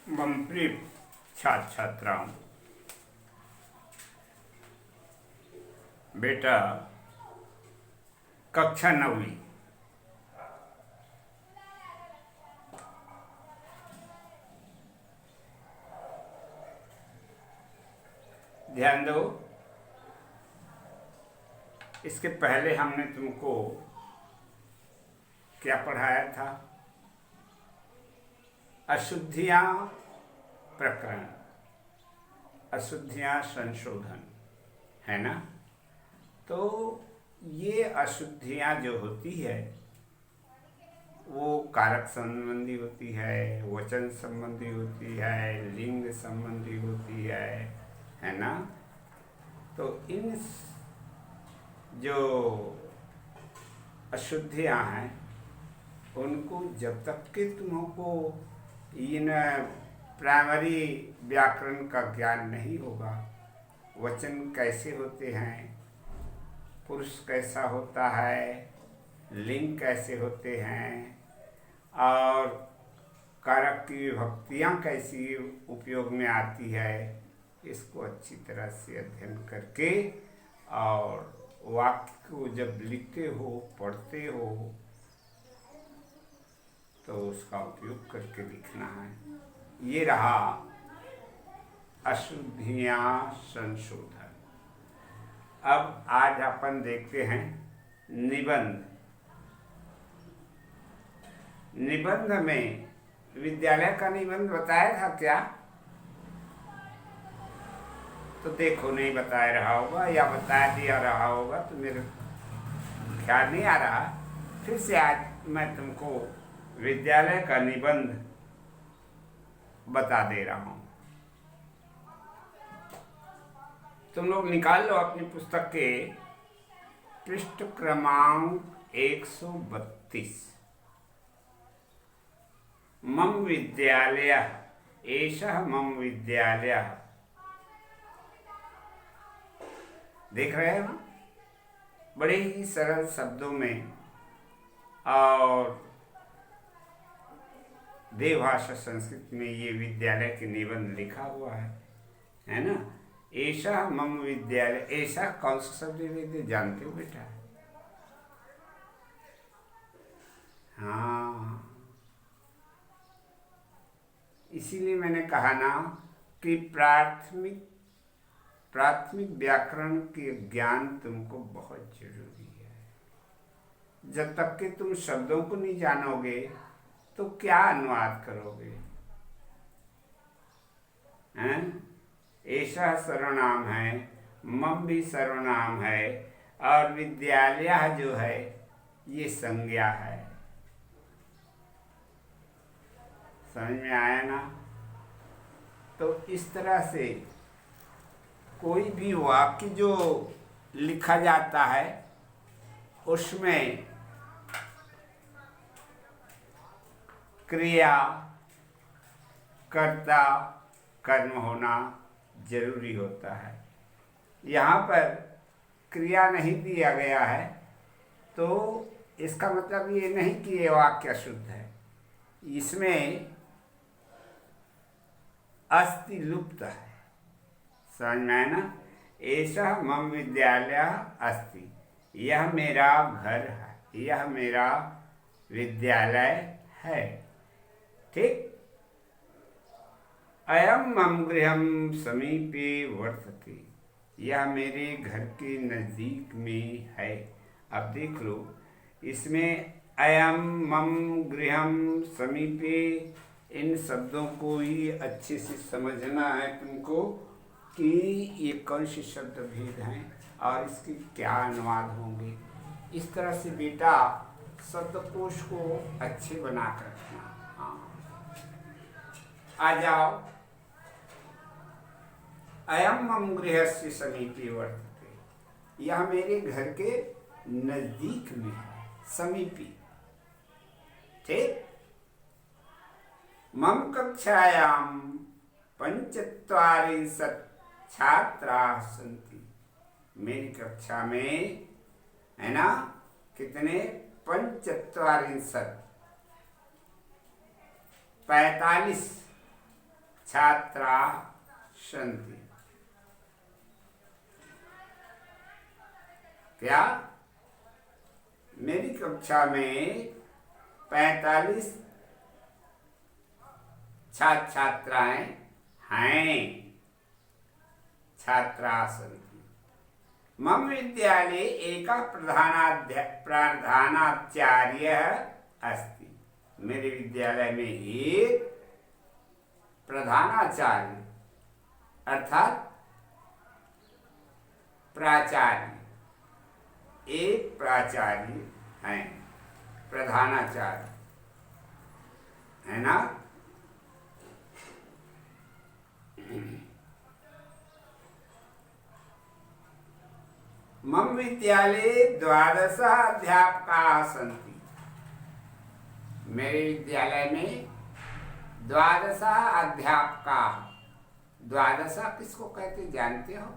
मम प्रिय छात्र छात्राओं, बेटा कक्षा 9वीं ध्यान दो। इसके पहले हमने तुमको क्या पढ़ाया था? अशुद्धियां प्रकरण, अशुद्धियां संशोधन, है ना? तो ये अशुद्धियां जो होती है वो कारक संबंधी होती है, वचन संबंधी होती है, लिंग संबंधी होती है ना? तो इन जो अशुद्धियां हैं उनको जब तक कि तुमको इन प्राइमरी व्याकरण का ज्ञान नहीं होगा, वचन कैसे होते हैं, पुरुष कैसा होता है, लिंग कैसे होते हैं और कारक की विभक्तियाँ कैसी उपयोग में आती है, इसको अच्छी तरह से अध्ययन करके और वाक्य को जब लिखते हो, पढ़ते हो, तो उसका उपयोग करके लिखना है। ये रहा अशुद्धियां संशोधन। अब आज अपन देखते हैं निबंध। निबंध में विद्यालय का निबंध बताया था क्या? तो देखो, नहीं बताया रहा होगा या बताया दिया रहा होगा, तो मेरे ख्याल नहीं आ रहा। फिर से आज मैं तुमको विद्यालय का निबंध बता दे रहा हूं। तुम लोग निकाल लो अपनी पुस्तक के पृष्ठ क्रमांक 132। मम विद्यालयः, एषः मम विद्यालयः। देख रहे हो? बड़े ही सरल शब्दों में और देवभाषा संस्कृत में ये विद्यालय के निबंध लिखा हुआ है ना? ऐसा मम विद्यालय, ऐसा कौन सा शब्द जानते हो बेटा? हाँ, इसीलिए मैंने कहा ना कि प्राथमिक व्याकरण के ज्ञान तुमको बहुत जरूरी है। जब तक कि तुम शब्दों को नहीं जानोगे तो क्या अनुवाद करोगे? हैं? ऐसा सर्वनाम है, मम भी सर्वनाम है और विद्यालय जो है ये संज्ञा है। समझ में आया ना? तो इस तरह से कोई भी वाक्य जो लिखा जाता है उसमें क्रिया, कर्ता, कर्म होना जरूरी होता है। यहाँ पर क्रिया नहीं दिया गया है तो इसका मतलब ये नहीं कि ये वाक्य अशुद्ध है। इसमें अस्ति लुप्त है। समझ में आया ना? ऐसा मम विद्यालय अस्ति, यह मेरा घर है, यह मेरा विद्यालय है। ठीक? अयम मम गृहम समीपे वर्तते, यह मेरे घर के नज़दीक में है। अब देख लो, इसमें अयम मम गृहम समीपे, इन शब्दों को ही अच्छे से समझना है तुमको कि ये कौन से शब्द भेद हैं और इसके क्या अनुवाद होंगे। इस तरह से बेटा शब्दकोश को अच्छे बना कर रखना। हाँ, आ जाओ। अयम मम गृहस्य समीपे वर्तते, यह मेरे घर के नजदीक में है, समीपी। ठीक? मम कक्षायाम 45 छात्राः सन्ति, मेरी कक्षा में है ना कितने? 45, 45 छात्रा सन्ति। क्या मेरी कक्षा में 45 छात्र छात्राएं हैं। छात्रा सन्ति। मम विद्यालये एकः प्रधानाचार्यः अस्ति। मेरे विद्यालय में एक प्रधानाचार्य अर्थात प्राचार्य, एक प्राचार्य हैं, प्रधानाचार्य है ना। मम विद्यालये 12 अध्यापकाः सन्ति। मेरे विद्यालय में 12 अध्यापकाः। 12 किसको कहते जानते हो?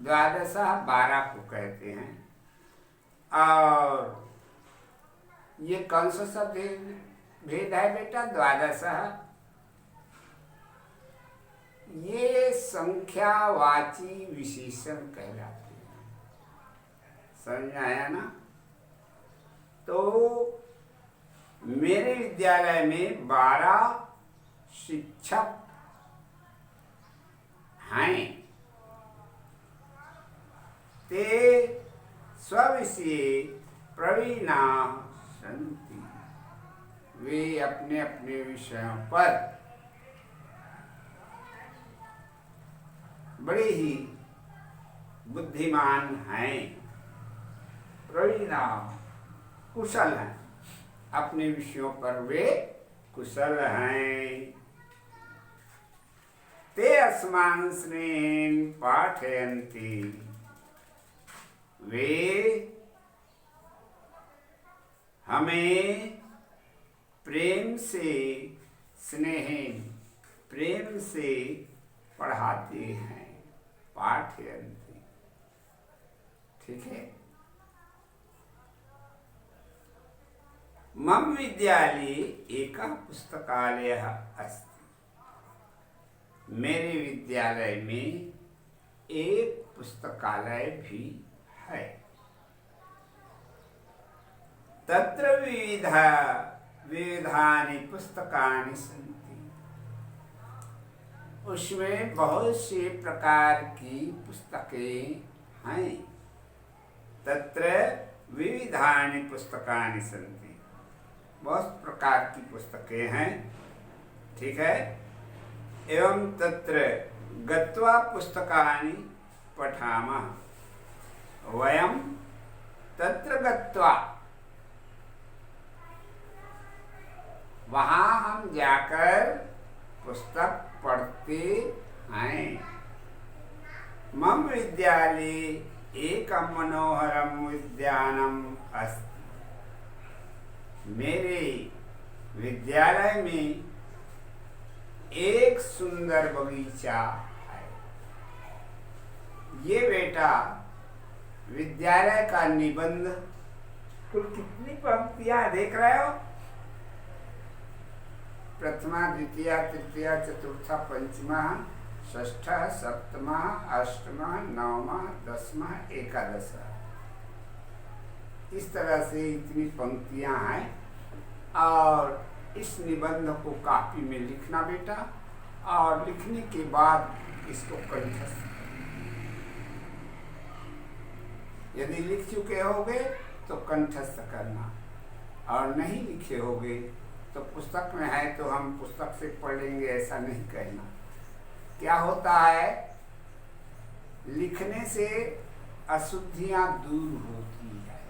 12 12 को कहते हैं। और ये कौन सा भेद है बेटा? 12 ये संख्यावाची विशेषण कहलाते हैं। समझ आया ना? तो मेरे विद्यालय में 12 शिक्षक हैं। ते स्वविषये प्रवीणा सन्ति। वे अपने अपने विषयों पर बड़े ही बुद्धिमान हैं। प्रवीणा कुशल हैं, अपने विषयों पर वे कुशल हैं। ते अस्मान् स्नेहेन पाठयन्ति। वे हमें प्रेम से, स्नेहेन प्रेम से पढ़ाते हैं। पाठयन्ति। ठीक है। मम विद्यालये एकः पुस्तकालयः अस्ति। मेरे विद्यालय में एक पुस्तकालय भी है। तत्र विविधानि पुस्तकानि सन्ति। उसमें बहुत से प्रकार की पुस्तकें हैं। तत्र विविधानि पुस्तकानि सन्ति। बहुत प्रकार की पुस्तकें हैं। ठीक है। एवं तत्र गत्वा पुस्तकानि पठामः। वयं तत्र गत्वा, वहाँ हम जाकर पुस्तक पढ़ते हैं। मम विद्यालये एकं मनोहरं उद्यानम् अस्ति। मेरे विद्यालय में एक सुंदर बगीचा है। ये बेटा विद्यालय का निबंध कुल कितनी पंक्तियां देख रहे हो? प्रथमा, द्वितीया, तृतीया, चतुर्था, पंचमा, षष्ठा, सप्तमा, अष्टमा, नवमा, दसमा, एकादशा। इस तरह से इतनी पंक्तियां हैं। और इस निबंध को कॉपी में लिखना बेटा, और लिखने के बाद इसको कंठस्थ। यदि लिख चुके होगे तो कंठस्थ करना, और नहीं लिखे होगे तो पुस्तक में है तो हम पुस्तक से पढ़ लेंगे, ऐसा नहीं कहना। क्या होता है, लिखने से अशुद्धियां दूर होती है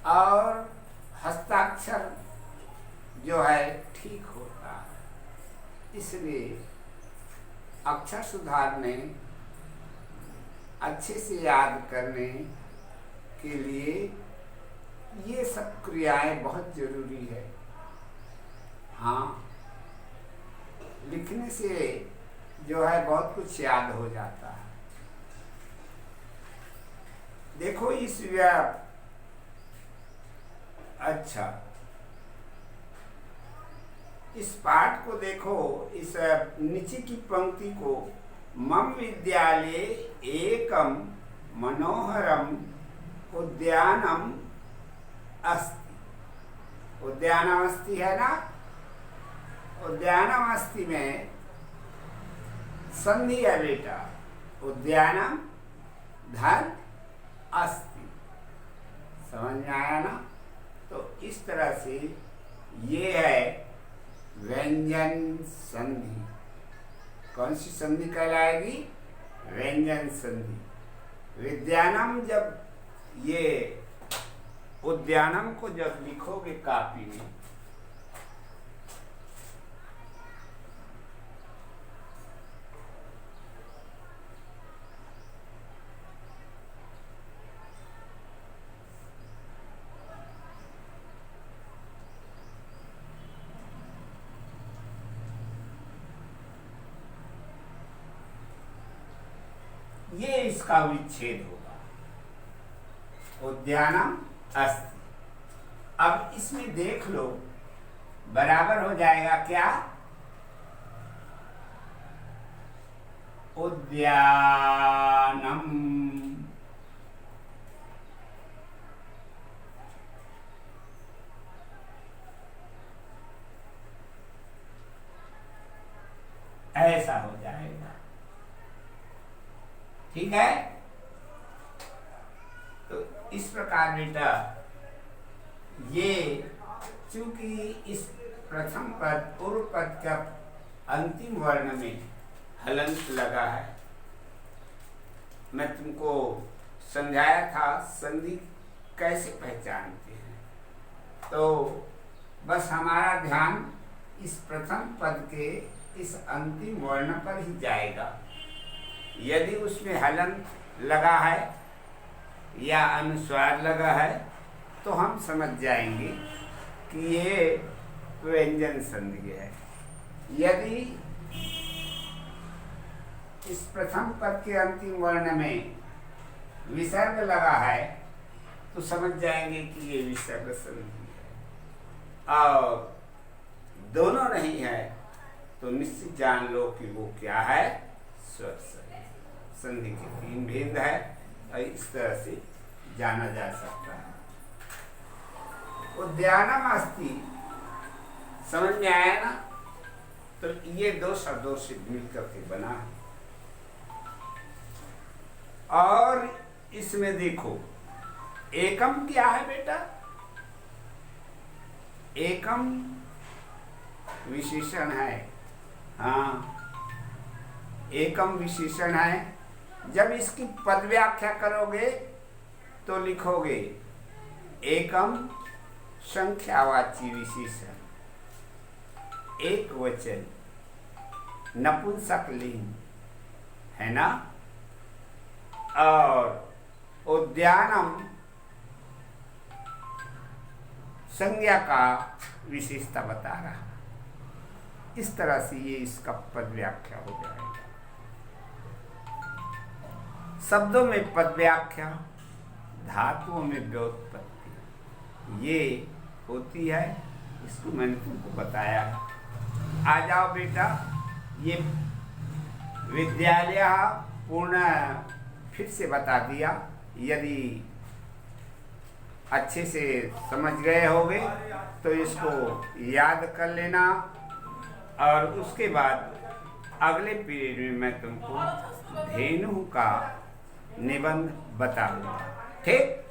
और हस्ताक्षर जो है ठीक होता है। इसलिए अक्षर सुधारने, अच्छे से याद करने के लिए ये सब क्रियाएं बहुत जरूरी है। हाँ, लिखने से जो है बहुत कुछ याद हो जाता है। देखो इस अच्छा, इस पाठ को देखो, इस नीचे की पंक्ति को, मम विद्यालये एकम मनोहरम उद्यानम अस्ति। उद्यानम अस्ति है ना, उद्यानम अस्ति में संधि है बेटा, उद्यानम धन अस्ति। समझ में आया ना? तो इस तरह से ये है व्यंजन संधि। कौन सी संधि कहलाएगी? व्यंजन संधि। विद्यानम, जब ये उद्यानम को जब लिखोगे कॉपी में, ये इसका विच्छेद होगा, उद्यानम अस्ति। अब इसमें देख लो, बराबर हो जाएगा क्या? उद्यानम। ऐसा हो जाएगा, ठीक है? तो इस प्रकार बेटा, ये चूंकि इस प्रथम पद पूर्व पद का अंतिम वर्ण में हलंत लगा है, मैं तुमको समझाया था संधि कैसे पहचानते हैं। तो बस हमारा ध्यान इस प्रथम पद के इस अंतिम वर्ण पर ही जाएगा। यदि उसमें हलंत लगा है या अनुस्वार लगा है तो हम समझ जाएंगे कि ये व्यंजन संधि है। यदि इस प्रथम पद के अंतिम वर्ण में विसर्ग लगा है तो समझ जाएंगे कि ये विसर्ग संधि है, और दोनों नहीं है तो निश्चित जान लो कि वो क्या है, स्वर संधि। संधि के तीन भेद है और इस तरह से जाना जा सकता है। उद्यानम अस्ति, समझ में आया ना? तो ये दो शब्दों से मिलकर के बना है। और इसमें देखो, एकम क्या है बेटा? एकम विशेषण है। हाँ, एकम विशेषण है। जब इसकी पद व्याख्या करोगे तो लिखोगे एकम संख्यावाची विशेषण, एक वचन, नपुंसक लिंग, है ना? और उद्यानम संज्ञा का विशेषता बता रहा है। इस तरह से ये इसका पद व्याख्या हो जाएगा। शब्दों में पद व्याख्या, धातुओं में व्युत्पत्ति, ये होती है। इसको मैंने तुमको बताया है। आ जाओ बेटा, ये विद्यालय पूर्ण फिर से बता दिया। यदि अच्छे से समझ गए होगे तो इसको याद कर लेना, और उसके बाद अगले पीरियड में मैं तुमको धेनु का निबंध बताऊंगा। ठीक?